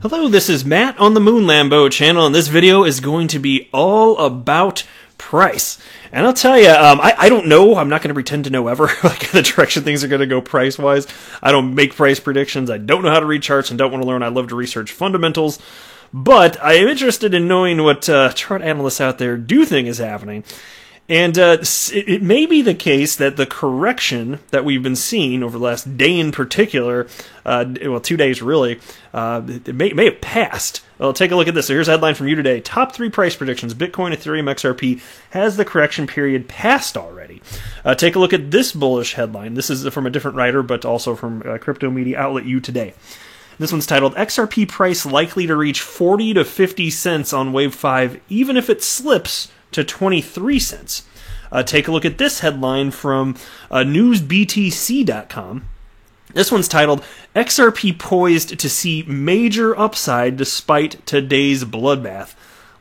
Hello, this is Matt on the Moon Lambo channel, and this video is going to be all about price. And I'll tell you, I don't know. I'm not going to pretend to know ever like the direction things are going to go price-wise. I don't make price predictions. I don't know how to read charts and don't want to learn. I love to research fundamentals. But I am interested in knowing what chart analysts out there do think is happening. And it may be the case that the correction that we've been seeing over the last day in particular, well, 2 days really, it may have passed. Well, take a look at this. So here's a headline from you today. Top 3 price predictions. Bitcoin, Ethereum, XRP. Has the correction period passed already? Take a look at this bullish headline. This is from a different writer, but also from crypto media outlet You Today. This one's titled, XRP price likely to reach 40 to 50 cents on Wave 5, even if it slips to 23 cents. Take a look at this headline from newsbtc.com. This one's titled, XRP poised to see major upside despite today's bloodbath.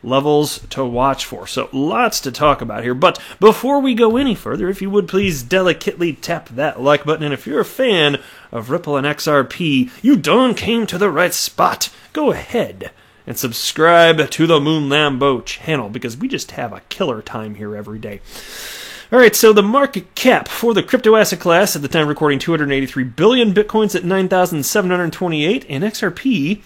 Levels to watch for. So lots to talk about here. But before we go any further, if you would please delicately tap that like button. And if you're a fan of Ripple and XRP, you done came to the right spot. Go ahead and subscribe to the Moon Lambo channel because we just have a killer time here every day. Alright, so the market cap for the crypto asset class at the time of recording 283 billion, Bitcoin's at 9,728, and XRP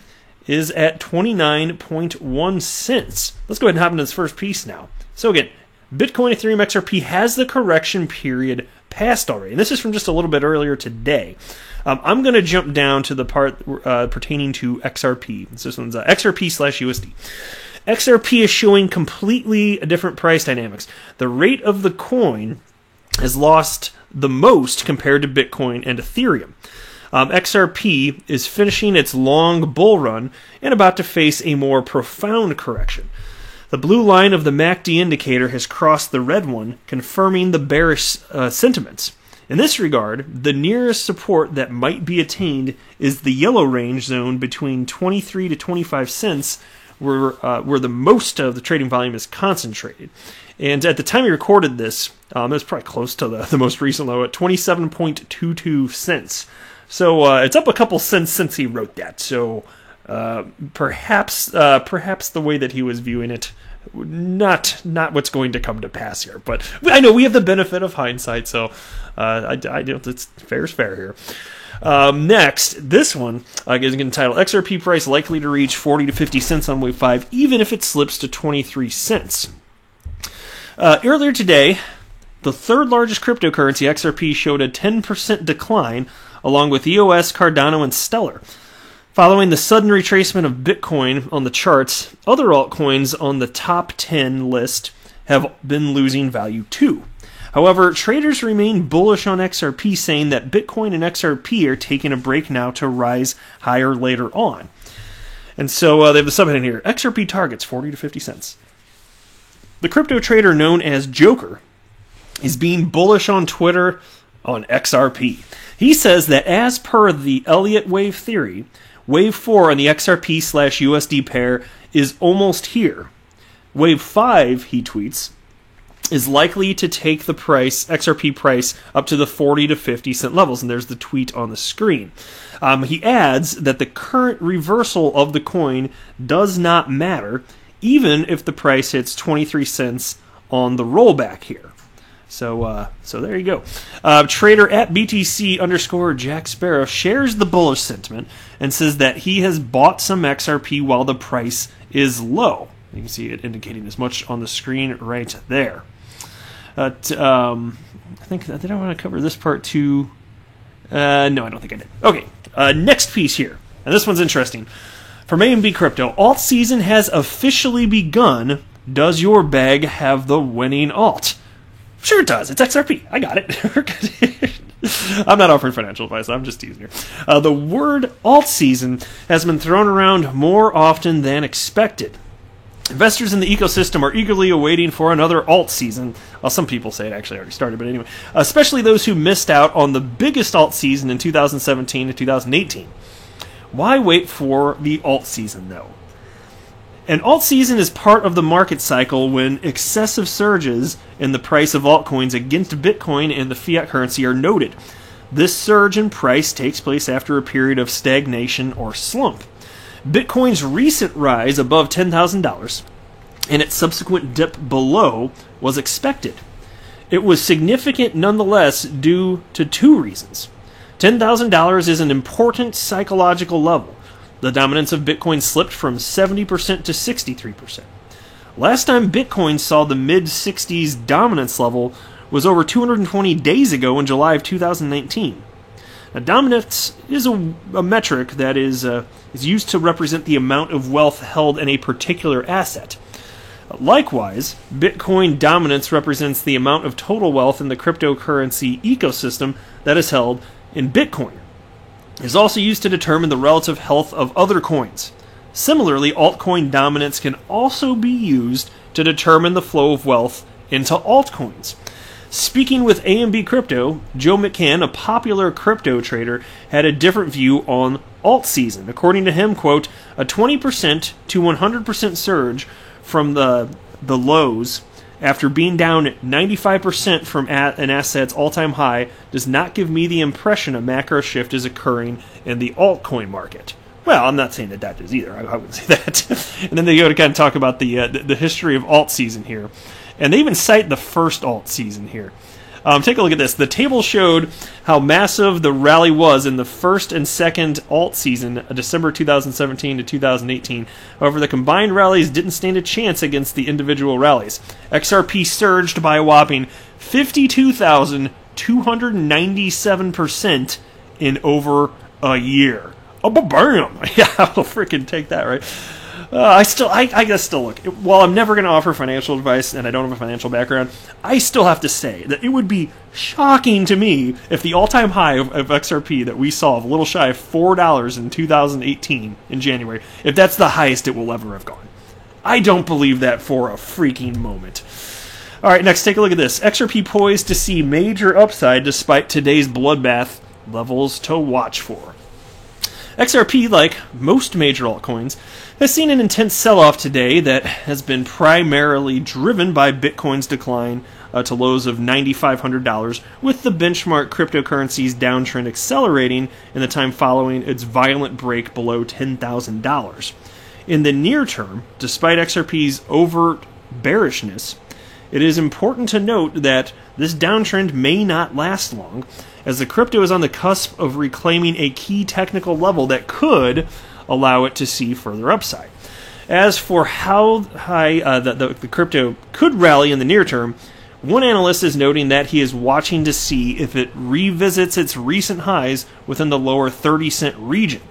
is at 29.1 cents. Let's go ahead and hop into this first piece now. So again, Bitcoin, Ethereum, XRP has the correction period passed already. And this is from just a little bit earlier today. I'm going to jump down to the part pertaining to XRP. This one's XRP/USD. XRP is showing completely different price dynamics. The rate of the coin has lost the most compared to Bitcoin and Ethereum. XRP is finishing its long bull run and about to face a more profound correction. The blue line of the MACD indicator has crossed the red one, confirming the bearish sentiments. In this regard, the nearest support that might be attained is the yellow range zone between 23 to 25 cents, where the most of the trading volume is concentrated. And at the time we recorded this, it was probably close to the most recent low at 27.22 cents. So it's up a couple cents since he wrote that. So perhaps the way that he was viewing it, not what's going to come to pass here. But I know we have the benefit of hindsight, so I don't. It's fair is fair here. Next, this one is entitled XRP price likely to reach 40 to 50 cents on Wave 5, even if it slips to 23 cents. Earlier today, the third largest cryptocurrency, XRP, showed a 10% decline, along with EOS, Cardano, and Stellar. Following the sudden retracement of Bitcoin on the charts, other altcoins on the top 10 list have been losing value too. However, traders remain bullish on XRP, saying that Bitcoin and XRP are taking a break now to rise higher later on. And so they have the subheading here, XRP targets 40 to 50 cents. The crypto trader known as Joker is being bullish on Twitter on XRP. He says that as per the Elliott wave theory, Wave 4 on the XRP/USD pair is almost here. Wave 5, he tweets, is likely to take the XRP price up to the 40 to 50 cent levels, and there's the tweet on the screen. He adds that the current reversal of the coin does not matter, even if the price hits 23 cents on the rollback here. So there you go. Trader at BTC_Jack Sparrow shares the bullish sentiment and says that he has bought some XRP while the price is low. You can see it indicating as much on the screen right there. I think did I want to cover this part too? No, I don't think I did. Okay, next piece here, and this one's interesting. From A&B Crypto, alt season has officially begun. Does your bag have the winning alt? Sure it does. It's XRP. I got it. I'm not offering financial advice. I'm just teasing here. The word alt season has been thrown around more often than expected. Investors in the ecosystem are eagerly awaiting for another alt season. Well, some people say it actually already started, but anyway. Especially those who missed out on the biggest alt season in 2017 to 2018. Why wait for the alt season, though? An alt season is part of the market cycle when excessive surges in the price of altcoins against Bitcoin and the fiat currency are noted. This surge in price takes place after a period of stagnation or slump. Bitcoin's recent rise above $10,000 and its subsequent dip below was expected. It was significant nonetheless due to two reasons. $10,000 is an important psychological level. The dominance of Bitcoin slipped from 70% to 63%. Last time Bitcoin saw the mid-60s dominance level was over 220 days ago in July of 2019. Now, dominance is a metric that is used to represent the amount of wealth held in a particular asset. Likewise, Bitcoin dominance represents the amount of total wealth in the cryptocurrency ecosystem that is held in Bitcoin. It is also used to determine the relative health of other coins. Similarly, altcoin dominance can also be used to determine the flow of wealth into altcoins. Speaking with AMB Crypto, Joe McCann, a popular crypto trader, had a different view on alt season. According to him, quote, a 20% to 100% surge from the lows after being down 95% from an asset's all-time high does not give me the impression a macro shift is occurring in the altcoin market. Well, I'm not saying that is either. I wouldn't say that. And then they go to kind of talk about the history of alt season here. And they even cite the first alt season here. Take a look at this. The table showed how massive the rally was in the first and second alt season, December 2017 to 2018. However, the combined rallies didn't stand a chance against the individual rallies. XRP surged by a whopping 52,297% in over a year. Oh, bam! Yeah, I'll freaking take that, right? I gotta still look. While I'm never going to offer financial advice, and I don't have a financial background, I still have to say that it would be shocking to me if the all-time high of XRP that we saw of a little shy of $4 in 2018 in January, if that's the highest it will ever have gone. I don't believe that for a freaking moment. All right, next, take a look at this. XRP poised to see major upside despite today's bloodbath. Levels to watch for. XRP, like most major altcoins, has seen an intense sell-off today that has been primarily driven by Bitcoin's decline to lows of $9,500, with the benchmark cryptocurrency's downtrend accelerating in the time following its violent break below $10,000. In the near term, despite XRP's overt bearishness, it is important to note that this downtrend may not last long, as the crypto is on the cusp of reclaiming a key technical level that could allow it to see further upside. As for how high the crypto could rally in the near term, one analyst is noting that he is watching to see if it revisits its recent highs within the lower 30-cent region.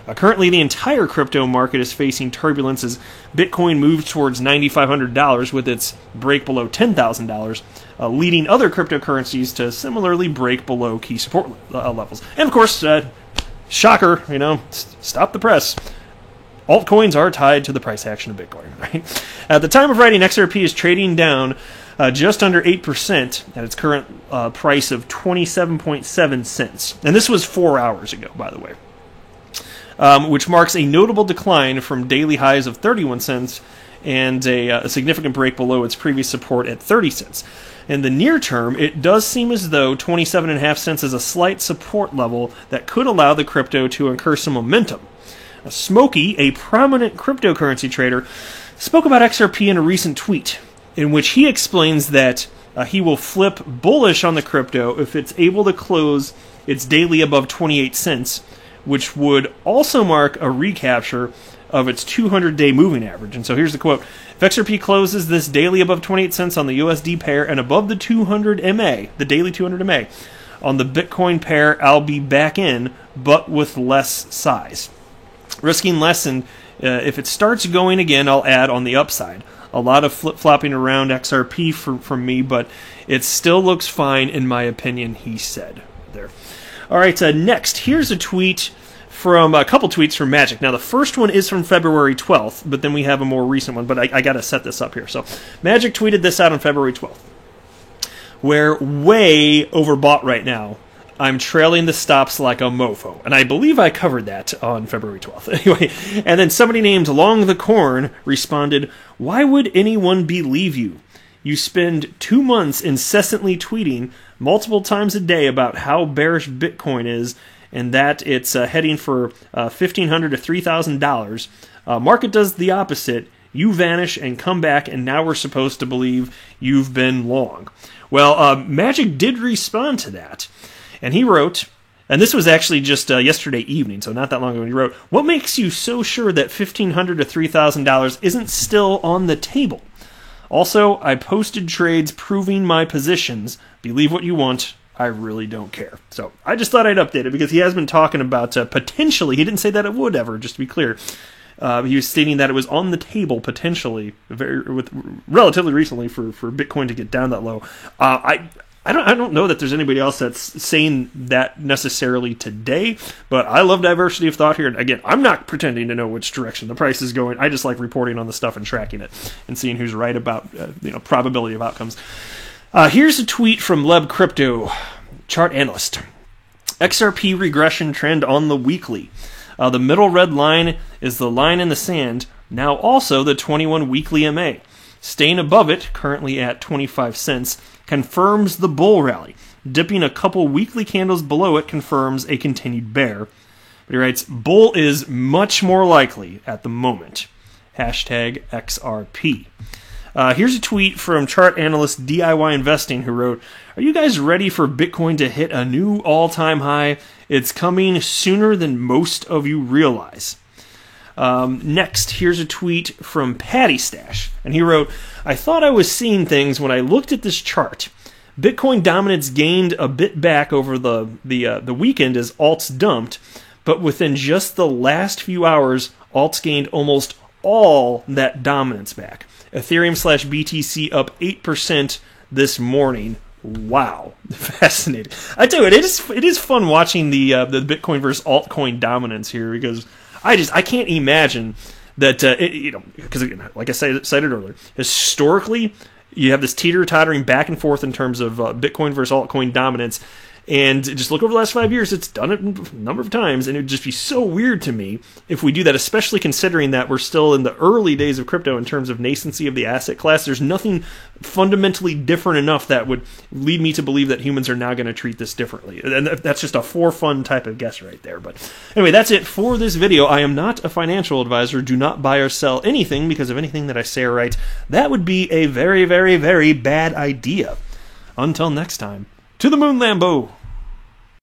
Currently, the entire crypto market is facing turbulence as Bitcoin moves towards $9,500 with its break below $10,000, leading other cryptocurrencies to similarly break below key support levels. And of course, shocker, stop the press. Altcoins are tied to the price action of Bitcoin, right? At the time of writing, XRP is trading down just under 8% at its current price of 27.7 cents. And this was 4 hours ago, by the way. Which marks a notable decline from daily highs of 31 cents and a significant break below its previous support at 30 cents. In the near term, it does seem as though 27.5 cents is a slight support level that could allow the crypto to incur some momentum. Smokey, a prominent cryptocurrency trader, spoke about XRP in a recent tweet, in which he explains that he will flip bullish on the crypto if it's able to close its daily above 28 cents, which would also mark a recapture of its 200-day moving average. And so here's the quote. If XRP closes this daily above 28 cents on the USD pair and above the 200 MA, the daily 200 MA, on the Bitcoin pair, I'll be back in, but with less size. Risking less, and if it starts going again, I'll add on the upside. A lot of flip-flopping around XRP from me, but it still looks fine in my opinion, he said there. All right, next, here's a tweet from a couple tweets from Magic. Now, the first one is from February 12th, but then we have a more recent one, but I got to set this up here. So, Magic tweeted this out on February 12th. We're way overbought right now. I'm trailing the stops like a mofo. And I believe I covered that on February 12th. Anyway, and then somebody named Long the Corn responded, why would anyone believe you? You spend 2 months incessantly tweeting multiple times a day about how bearish Bitcoin is, and that it's heading for $1,500 to $3,000. Market does the opposite. You vanish and come back, and now we're supposed to believe you've been long. Well, Magic did respond to that, and he wrote, and this was actually just yesterday evening, so not that long ago, he wrote, "What makes you so sure that $1,500 to $3,000 isn't still on the table? Also, I posted trades proving my positions. Believe what you want. I really don't care." So I just thought I'd update it because he has been talking about potentially, he didn't say that it would ever, just to be clear. He was stating that it was on the table potentially, relatively recently, for Bitcoin to get down that low. I don't know that there's anybody else that's saying that necessarily today, but I love diversity of thought here. And again, I'm not pretending to know which direction the price is going. I just like reporting on the stuff and tracking it and seeing who's right about probability of outcomes. Here's a tweet from Leb Crypto, chart analyst. XRP regression trend on the weekly. The middle red line is the line in the sand, now also the 21 weekly MA. Staying above it, currently at 25 cents, confirms the bull rally. Dipping a couple weekly candles below it confirms a continued bear. But he writes, bull is much more likely at the moment. Hashtag XRP. Here's a tweet from chart analyst DIY Investing who wrote, "Are you guys ready for Bitcoin to hit a new all-time high? It's coming sooner than most of you realize." Next, here's a tweet from Patty Stash, and he wrote, "I thought I was seeing things when I looked at this chart. Bitcoin dominance gained a bit back over the weekend as alts dumped, but within just the last few hours, alts gained almost all that dominance back. Ethereum/BTC up 8% this morning. Wow." Fascinating. I tell you what, it is fun watching the Bitcoin versus altcoin dominance here, because I can't imagine that, because like I cited earlier, historically, you have this teeter-tottering back and forth in terms of Bitcoin versus altcoin dominance. And just look over the last 5 years, it's done it a number of times, and it would just be so weird to me if we do that, especially considering that we're still in the early days of crypto in terms of nascency of the asset class. There's nothing fundamentally different enough that would lead me to believe that humans are now going to treat this differently. And that's just a for fun type of guess right there. But anyway, that's it for this video. I am not a financial advisor. Do not buy or sell anything because of anything that I say or write. That would be a very, very, very bad idea. Until next time. To the moon, Lambo!